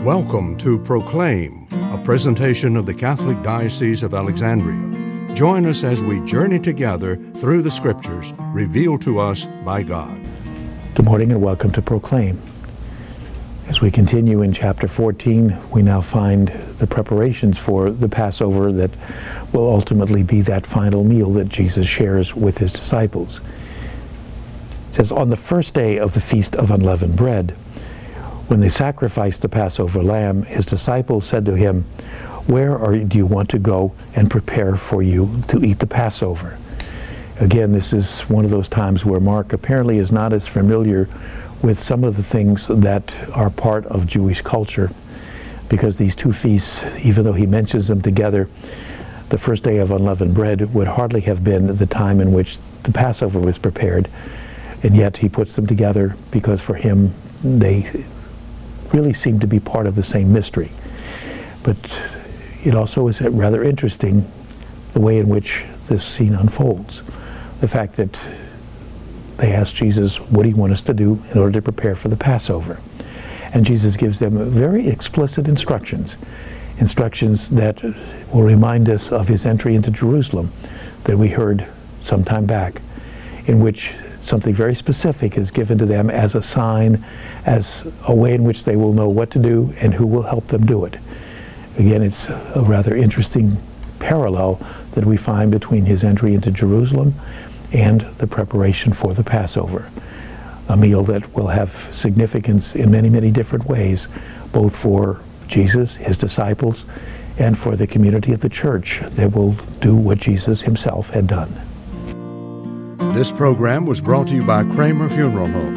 Welcome to Proclaim, a presentation of the Catholic Diocese of Alexandria. Join us as we journey together through the Scriptures revealed to us by God. Good morning and welcome to Proclaim. As we continue in chapter 14, we now find the preparations for the Passover that will ultimately be that final meal that Jesus shares with his disciples. It says, on the first day of the Feast of Unleavened Bread, when they sacrificed the Passover lamb, his disciples said to him, "Where do you want to go and prepare for you to eat the Passover?" Again, this is one of those times where Mark apparently is not as familiar with some of the things that are part of Jewish culture, because these two feasts, even though he mentions them together, the first day of unleavened bread would hardly have been the time in which the Passover was prepared, and yet he puts them together because for him they really seem to be part of the same mystery. But it also is rather interesting the way in which this scene unfolds. The fact that they ask Jesus, what do you want us to do in order to prepare for the Passover? And Jesus gives them very explicit instructions that will remind us of his entry into Jerusalem that we heard some time back, in which something very specific is given to them as a sign, as a way in which they will know what to do and who will help them do it. Again, it's a rather interesting parallel that we find between his entry into Jerusalem and the preparation for the Passover, a meal that will have significance in many, many different ways, both for Jesus, his disciples, and for the community of the church that will do what Jesus himself had done. This program was brought to you by Kramer Funeral Home,